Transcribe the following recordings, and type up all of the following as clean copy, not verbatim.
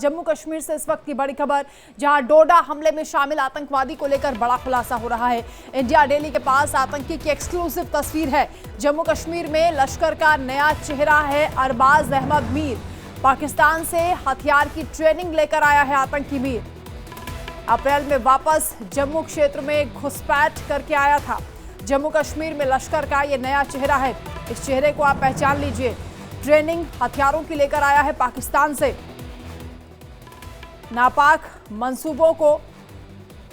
जम्मू कश्मीर से इस वक्त की बड़ी खबर, जहां डोडा हमले में शामिल आतंकवादी को लेकर बड़ा खुलासा हो रहा है। इंडिया दिल्ली के पास आतंकी की एक्सक्लूसिव तस्वीर है। जम्मू कश्मीर में लश्कर का नया चेहरा है अरबाज अहमद मीर। पाकिस्तान से हथियार की ट्रेनिंग लेकर आया है आतंकी मीर। अप्रैल में वापस जम्मू क्षेत्र में घुसपैठ करके आया था। जम्मू कश्मीर में लश्कर का ये नया चेहरा है। इस चेहरे को आप पहचान लीजिए। ट्रेनिंग हथियारों की लेकर आया है पाकिस्तान से। नापाक मंसूबों को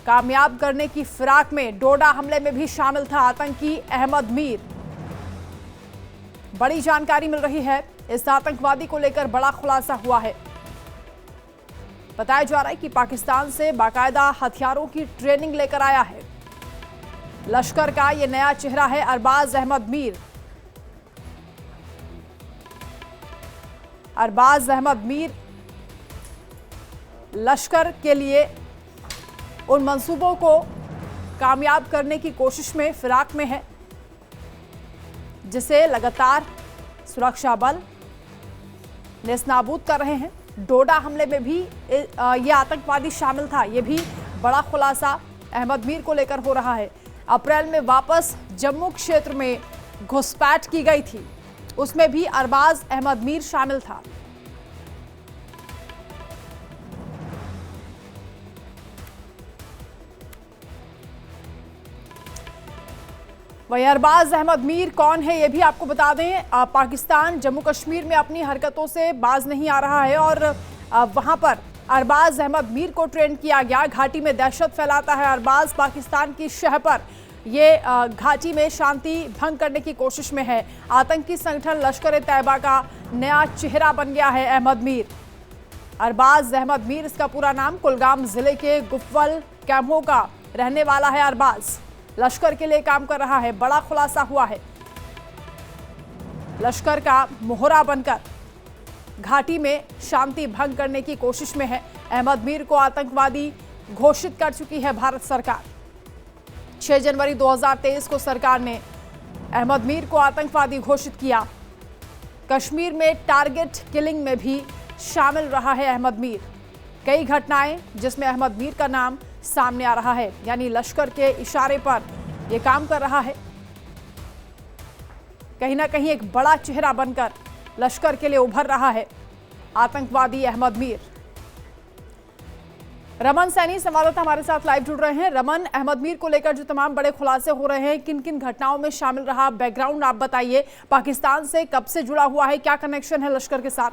कामयाब करने की फिराक में डोडा हमले में भी शामिल था आतंकी अहमद मीर। बड़ी जानकारी मिल रही है। इस आतंकवादी को लेकर बड़ा खुलासा हुआ है। बताया जा रहा है कि पाकिस्तान से बाकायदा हथियारों की ट्रेनिंग लेकर आया है। लश्कर का यह नया चेहरा है अरबाज अहमद मीर। अरबाज अहमद मीर लश्कर के लिए उन मंसूबों को कामयाब करने की कोशिश में फिराक में है, जिसे लगातार सुरक्षा बल नेस्तनाबूद कर रहे हैं। डोडा हमले में भी यह आतंकवादी शामिल था। यह भी बड़ा खुलासा अहमद मीर को लेकर हो रहा है। अप्रैल में वापस जम्मू क्षेत्र में घुसपैठ की गई थी, उसमें भी अरबाज अहमद मीर शामिल था। वही अरबाज अहमद मीर कौन है, यह भी आपको बता दें। पाकिस्तान जम्मू कश्मीर में अपनी हरकतों से बाज नहीं आ रहा है और वहां पर अरबाज अहमद मीर को ट्रेन किया गया। घाटी में दहशत फैलाता है अरबाज। पाकिस्तान की शह पर ये घाटी में शांति भंग करने की कोशिश में है। आतंकी संगठन लश्कर-ए-तैयबा का नया चेहरा बन गया है अहमद मीर। अरबाज अहमद मीर, इसका पूरा नाम। कुलगाम जिले के गुफवल कैम्पों का रहने वाला है अरबाज। लश्कर के लिए काम कर रहा है। बड़ा खुलासा हुआ है। लश्कर का मोहरा बनकर घाटी में शांति भंग करने की कोशिश में है। अहमद मीर को आतंकवादी घोषित कर चुकी है भारत सरकार। 6 जनवरी 2023 को सरकार ने अहमद मीर को आतंकवादी घोषित किया। कश्मीर में टारगेट किलिंग में भी शामिल रहा है अहमद मीर। कई घटनाएं जिसमें अहमद मीर का नाम सामने आ रहा है, यानी लश्कर के इशारे पर यह काम कर रहा है। कहीं ना कहीं एक बड़ा चेहरा बनकर लश्कर के लिए उभर रहा है आतंकवादी अहमद मीर। रमन सैनी संवाददाता हमारे साथ लाइव जुड़ रहे हैं। रमन, अहमद मीर को लेकर जो तमाम बड़े खुलासे हो रहे हैं, किन किन घटनाओं में शामिल रहा, बैकग्राउंड आप बताइए। पाकिस्तान से कब से जुड़ा हुआ है, क्या कनेक्शन है लश्कर के साथ?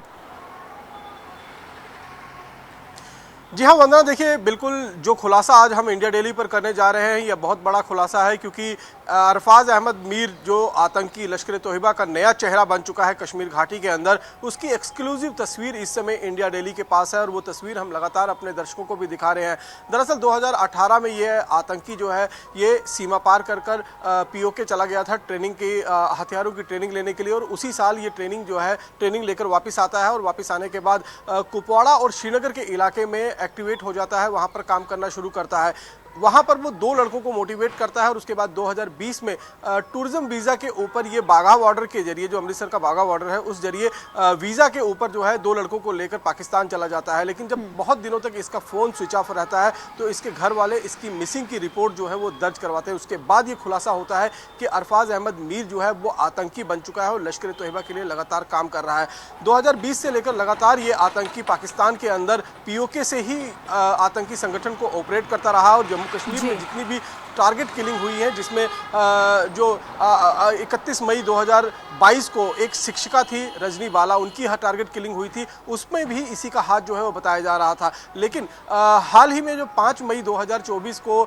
जी हाँ वंदना, देखिए बिल्कुल जो खुलासा आज हम इंडिया डेली पर करने जा रहे हैं यह बहुत बड़ा खुलासा है, क्योंकि अरबाज अहमद मीर जो आतंकी लश्कर-ए-तोयबा का नया चेहरा बन चुका है कश्मीर घाटी के अंदर, उसकी एक्सक्लूसिव तस्वीर इस समय इंडिया डेली के पास है और वो तस्वीर हम लगातार अपने दर्शकों को भी दिखा रहे हैं। दरअसल 2018 में ये आतंकी जो है ये सीमा पार कर पीओके चला गया था ट्रेनिंग की, हथियारों की ट्रेनिंग लेने के लिए, और उसी साल ये ट्रेनिंग लेकर वापस आता है और वापस आने के बाद कुपवाड़ा और श्रीनगर के इलाके में एक्टिवेट हो जाता है, वहाँ पर काम करना शुरू करता है। वहाँ पर वो 2 लड़कों को मोटिवेट करता है और उसके बाद 2020 में टूरिज्म वीज़ा के ऊपर ये बाघा बॉर्डर के जरिए, जो अमृतसर का बाघा बॉर्डर है, उस जरिए वीज़ा के ऊपर जो है 2 लड़कों को लेकर पाकिस्तान चला जाता है। लेकिन जब बहुत दिनों तक इसका फ़ोन स्विच ऑफ रहता है तो इसके घर वाले इसकी मिसिंग की रिपोर्ट जो है वो दर्ज करवाते हैं। उसके बाद ये खुलासा होता है कि अरबाज अहमद मीर जो है वो आतंकी बन चुका है और लश्कर-ए-तोयबा के लिए लगातार काम कर रहा है। 2020 से लेकर लगातार ये आतंकी पाकिस्तान के अंदर पीओके से ही आतंकी संगठन को ऑपरेट करता रहा और जम्मू कश्मीर में जितनी भी टारगेट किलिंग हुई है, जिसमें जो 31 मई 2022 को एक शिक्षिका थी रजनी बाला, उनकी टारगेट किलिंग हुई थी, उसमें भी इसी का हाथ जो है वो बताया जा रहा था। लेकिन हाल ही में जो 5 मई 2024 को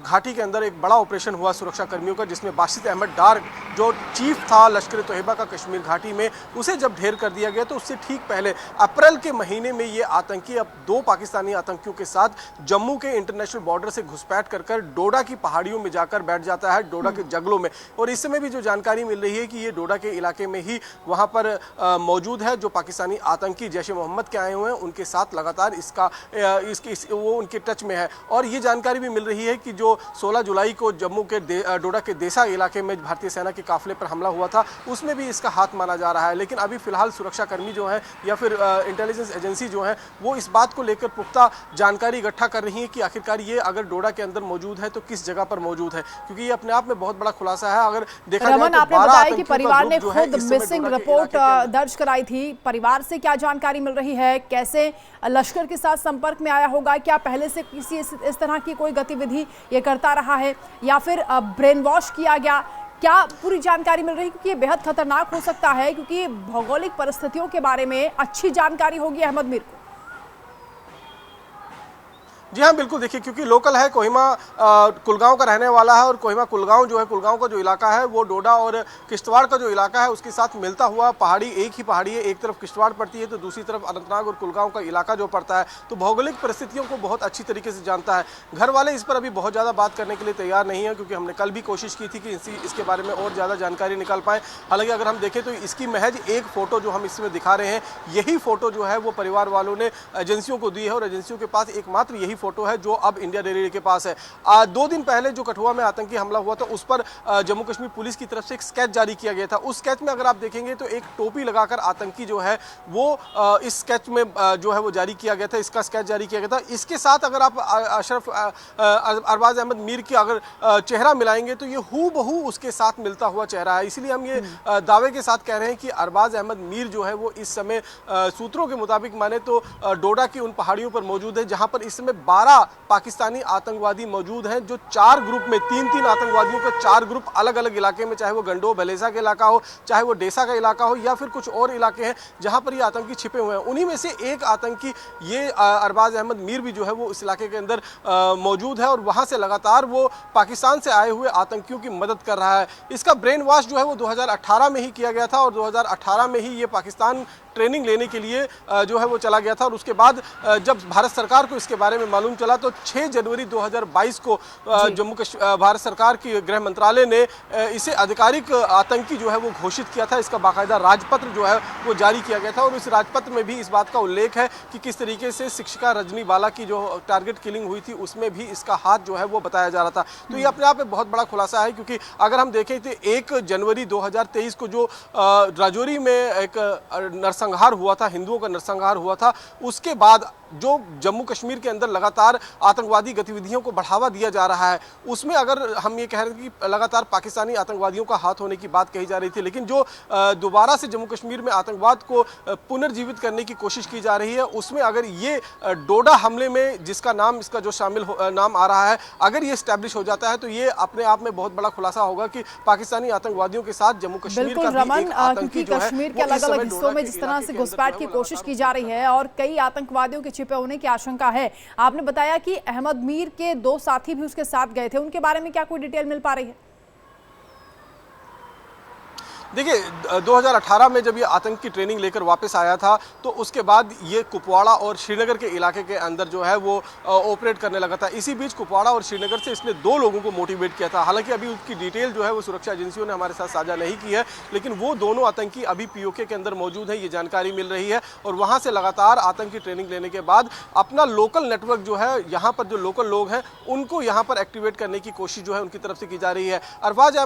घाटी के अंदर एक बड़ा ऑपरेशन हुआ सुरक्षा कर्मियों का, जिसमें बासित अहमद डार जो चीफ था लश्कर-ए-तोयबा का कश्मीर घाटी में, उसे जब ढेर कर दिया गया तो उससे ठीक पहले अप्रैल के महीने में ये आतंकी अब 2 पाकिस्तानी आतंकियों के साथ जम्मू के इंटरनेशनल बॉर्डर से घुसपैठ कर डोडा डोडा की पहाड़ियों में जाकर बैठ जाता है, डोडा के जंगलों में। और इस समय भी जो जानकारी मिल रही है कि ये डोडा के इलाके में ही वहाँ पर मौजूद है। जो पाकिस्तानी आतंकी जैश ए मोहम्मद के आए हुए हैं उनके साथ लगातार वो उनके टच में है। और ये जानकारी भी मिल रही है कि जो 16 जुलाई को जम्मू के डोडा के देसा इलाके में भारतीय सेना के काफिले पर हमला हुआ था, उसमें भी इसका हाथ माना जा रहा है। लेकिन अभी फिलहाल सुरक्षाकर्मी जो हैं या फिर इंटेलिजेंस एजेंसी जो है वो इस बात को लेकर पुख्ता जानकारी इकट्ठा कर रही है कि आखिरकार ये अगर डोडा के अंदर मौजूद है तो किस जगह पर मौजूद है, क्योंकि ये अपने आप में बहुत बड़ा खुलासा है। अगर देखा जाए तो आपने बताया कि परिवार ने खुद मिसिंग रिपोर्ट दर्ज कराई थी। परिवार से क्या जानकारी मिल रही है, कैसे लश्कर के साथ संपर्क में आया होगा, क्या पहले से किसी इस तरह की कोई गतिविधि ये करता रहा है या फिर ब्रेन वॉश किया गया, क्या पूरी जानकारी मिल रही है? क्योंकि ये बेहद खतरनाक हो सकता है, क्योंकि भौगोलिक परिस्थितियों के बारे में अच्छी जानकारी होगी अहमद मीर को। जी हाँ, बिल्कुल। देखिए, क्योंकि लोकल है, कोहिमा कुलगांव का रहने वाला है और कोहिमा कुलगांव जो है, कुलगांव का जो इलाका है वो डोडा और किश्तवाड़ का जो इलाका है उसके साथ मिलता हुआ पहाड़ी, एक ही पहाड़ी है। एक तरफ किश्तवाड़ पड़ती है तो दूसरी तरफ अनंतनाग और कुलगांव का इलाका जो पड़ता है, तो भौगोलिक परिस्थितियों को बहुत अच्छी तरीके से जानता है। घर वाले इस पर अभी बहुत ज़्यादा बात करने के लिए तैयार नहीं है, क्योंकि हमने कल भी कोशिश की थी कि इसके बारे में और ज़्यादा जानकारी निकाल पाएँ। हालांकि अगर हम देखें तो इसकी महज एक फ़ोटो जो हम इसमें दिखा रहे हैं, यही फ़ोटो जो है वो परिवार वालों ने एजेंसियों को दी है और एजेंसियों के पास एकमात्र यही फ़ोटो है जो अब इंडिया डेली के पास है। 2 दिन पहले जो कठुआ में आतंकी हमला हुआ था उस पर जम्मू कश्मीर पुलिस की तरफ से एक स्केच जारी किया गया था। उस स्केच में अगर आप देखेंगे तो एक टोपी लगाकर आतंकी जो है वो इस स्केच में जो है वो जारी किया गया था, इसका स्केच जारी किया गया था। इसके साथ अगर आप अशरफ अरबाज अहमद मीर की अगर चेहरा मिलाएंगे तो ये हूबहू उसके साथ मिलता हुआ चेहरा है। इसलिए हम ये दावे के साथ कह रहे हैं कि अरबाज अहमद मीर जो है वो इस समय सूत्रों के मुताबिक माने तो डोडा की उन पहाड़ियों पर मौजूद है, जहां पर इस समय 12 पाकिस्तानी आतंकवादी मौजूद हैं, जो 4 ग्रुप में 3-3 आतंकवादियों का 4 ग्रुप अलग अलग इलाके में, चाहे वो गंडो बलेसा का इलाका हो, चाहे वो डेसा का इलाका हो या फिर कुछ और इलाके हैं जहां पर ये आतंकी छिपे हुए हैं। उन्हीं में से एक आतंकी ये अरबाज अहमद मीर भी जो है वो इस इलाके के अंदर मौजूद है और वहां से लगातार वो पाकिस्तान से आए हुए आतंकियों की मदद कर रहा है। इसका ब्रेन वॉश जो है वो 2018 में ही किया गया था और 2018 में ही ये पाकिस्तान ट्रेनिंग लेने के लिए जो है वो चला गया था। और उसके बाद जब भारत सरकार को इसके बारे में मालूम चला तो 6 जनवरी 2022 को भारत सरकार की गृह मंत्रालय ने इसे आधिकारिक आतंकी जो है वो घोषित किया था। इसका बाकायदा राजपत्र जो है वो जारी किया गया था और इस राजपत्र में भी इस बात का उल्लेख है कि किस तरीके से शिक्षिका रजनी बाला की जो टारगेट किलिंग हुई थी उसमें भी इसका हाथ जो है वो बताया जा रहा था। तो ये अपने आप में बहुत बड़ा खुलासा है, क्योंकि अगर हम देखें तो 1 जनवरी 2023 को जो राजौरी में एक नरसंहार हुआ था, हिंदुओं का नरसंहार हुआ था, उसके बाद जो जम्मू कश्मीर के अंदर लगातार आतंकवादी गतिविधियों को बढ़ावा दिया जा रहा है, उसमें अगर हम ये कह रहे हैं कि लगातार पाकिस्तानी आतंकवादियों का हाथ होने की बात कही जा रही थी, लेकिन जो दोबारा से जम्मू कश्मीर में आतंकवाद को पुनर्जीवित करने की कोशिश की जा रही है, उसमें अगर ये डोडा हमले में जिसका नाम इसका जो नाम आ रहा है, अगर ये स्टैब्लिश हो जाता है तो ये अपने आप में बहुत बड़ा खुलासा होगा कि पाकिस्तानी आतंकवादियों के साथ जम्मू कश्मीर का भी एक आतंकी जो है कश्मीर के अलग अलग हिस्सों में जिस तरह से घुसपैठ की कोशिश की जा रही है और कई आतंकवादियों के छिपे होने की आशंका है। आपने बताया कि अहमद मीर के 2 साथी भी उसके साथ गए थे, उनके बारे में क्या कोई डिटेल मिल पा रही है? देखिए, 2018 में जब ये आतंक की ट्रेनिंग लेकर वापस आया था तो उसके बाद ये कुपवाड़ा और श्रीनगर के इलाके के अंदर जो है वो ऑपरेट करने लगा था। इसी बीच कुपवाड़ा और श्रीनगर से इसने 2 लोगों को मोटिवेट किया था। हालांकि अभी उसकी डिटेल जो है वो सुरक्षा एजेंसियों ने हमारे साथ साझा नहीं की है, लेकिन वो दोनों आतंकी अभी पीओके के अंदर मौजूद है, ये जानकारी मिल रही है। और वहाँ से लगातार आतंकी ट्रेनिंग लेने के बाद अपना लोकल नेटवर्क जो है, यहाँ पर जो लोकल लोग हैं उनको यहाँ पर एक्टिवेट करने की कोशिश जो है उनकी तरफ से की जा रही है। अरबाज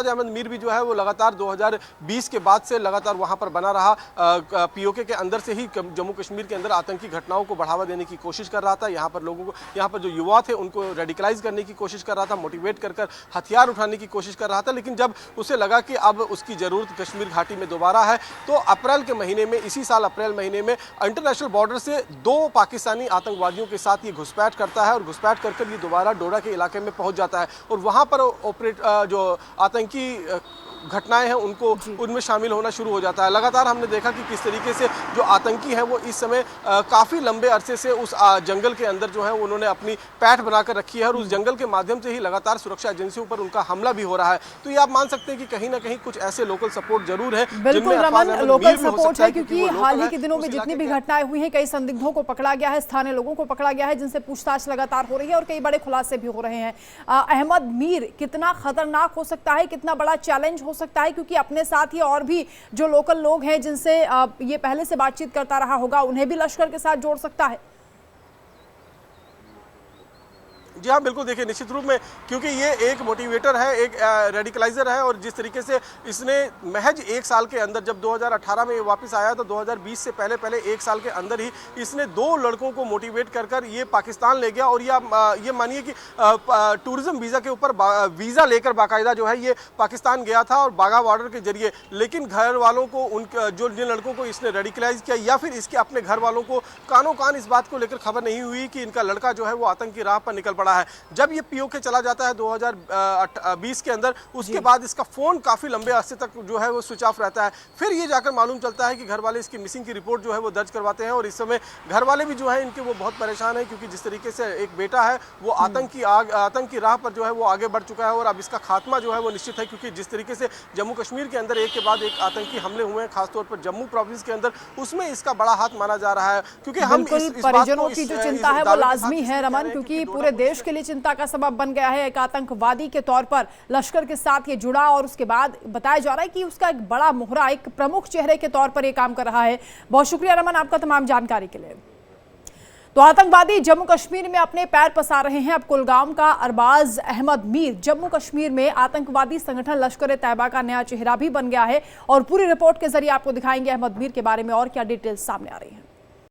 अहमद मीर भी जो है वो लगातार 2020 के बाद से लगातार वहां पर बना रहा, पीओके के अंदर से ही जम्मू कश्मीर के अंदर आतंकी घटनाओं को बढ़ावा देने की कोशिश कर रहा था। यहाँ पर लोगों को, यहाँ पर जो युवा थे उनको रेडिकलाइज करने की कोशिश कर रहा था, मोटिवेट कर हथियार उठाने की कोशिश कर रहा था। लेकिन जब उसे लगा कि अब उसकी ज़रूरत कश्मीर घाटी में दोबारा है तो अप्रैल के महीने में, इसी साल अप्रैल महीने में इंटरनेशनल बॉर्डर से 2 पाकिस्तानी आतंकवादियों के साथ ये घुसपैठ करता है और घुसपैठ कर ये दोबारा डोडा के इलाके में पहुँच जाता है और वहाँ पर जो आतंकी घटनाएं हैं उनको उनमें शामिल होना शुरू हो जाता है। लगातार हमने देखा कि किस तरीके से जो आतंकी हैं वो इस समय काफ़ी लंबे अरसे से उस जंगल के अंदर जो है उन्होंने अपनी पैठ बनाकर रखी है और उस जंगल के माध्यम से ही लगातार सुरक्षा एजेंसियों पर उनका हमला भी हो रहा है। तो ये आप मान सकते हैं कि कहीं ना कहीं कुछ ऐसे लोकल सपोर्ट जरूर है। बिल्कुल रमन, लोकल सपोर्ट है क्योंकि हाल ही के दिनों में जितनी भी घटनाएं हुई हैं, कई संदिग्धों को पकड़ा गया है, स्थानीय लोगों को पकड़ा गया है, जिनसे पूछताछ लगातार हो रही है और कई बड़े खुलासे भी हो रहे हैं। अहमद मीर कितना खतरनाक हो सकता है, कितना बड़ा चैलेंज हो सकता है, क्योंकि अपने साथ ही और भी जो लोकल लोग हैं जिनसे ये पहले से बातचीत करता रहा होगा, उन्हें भी लश्कर के साथ जोड़ सकता है। जी हाँ, बिल्कुल। देखिए, निश्चित रूप में, क्योंकि ये एक मोटिवेटर है, एक रेडिकलाइजर है और जिस तरीके से इसने महज 1 साल के अंदर, जब 2018 में ये वापस आया तो 2020 से पहले 1 साल के अंदर ही इसने 2 लड़कों को मोटिवेट कर ये पाकिस्तान ले गया और ये मानिए कि टूरिज्म वीज़ा के ऊपर वीज़ा लेकर बाकायदा जो है ये पाकिस्तान गया था और बाघा बॉर्डर के जरिए। लेकिन घर वालों को, जिन लड़कों को इसने रेडिकलाइज किया या फिर इसके अपने घर वालों को कानों कान इस बात को लेकर खबर नहीं हुई कि इनका लड़का जो है वो आतंकी राह पर निकल पड़ा है। जब ये पीओके चला जाता है 2020 के अंदर, उसके बाद इसका फोन काफी लंबे अरसे तक जो है वो स्विच ऑफ रहता है। फिर ये जाकर मालूम चलता है कि घर वाले इसकी मिसिंग की रिपोर्ट जो है वो दर्ज करवाते हैं और इस समय घर वाले भी जो है इनके वो बहुत परेशान है, क्योंकि जिस तरीके से एक बेटा है वो आतंकी राह पर जो है वो आगे बढ़ चुका है और अब इसका खात्मा जो है वो निश्चित है। क्योंकि जिस तरीके से जम्मू कश्मीर के अंदर एक के बाद एक आतंकी हमले हुए हैं, खासतौर पर जम्मू प्रोविंस के अंदर, उसमें इसका बड़ा हाथ माना जा रहा है। क्योंकि हम परिजनों की जो चिंता है वो लाजमी है रमन, क्योंकि पूरे देश के लिए चिंता का सबब बन गया है। एक आतंकवादी के तौर पर लश्कर के साथ ये जुड़ा और उसके बाद बताया जा रहा है कि उसका एक बड़ा मोहरा, एक प्रमुख चेहरे के तौर पर ये काम कर रहा है। बहुत शुक्रिया रमन आपका तमाम जानकारी के लिए। तो आतंकवादी जम्मू कश्मीर में अपने पैर पसार रहे हैं। अब कुलगाम का अरबाज अहमद मीर जम्मू कश्मीर में आतंकवादी संगठन लश्कर ए तैयबा का नया चेहरा भी बन गया है और पूरी रिपोर्ट के जरिए आपको दिखाएंगे अहमद मीर के बारे में और क्या डिटेल्स सामने आ रही हैं।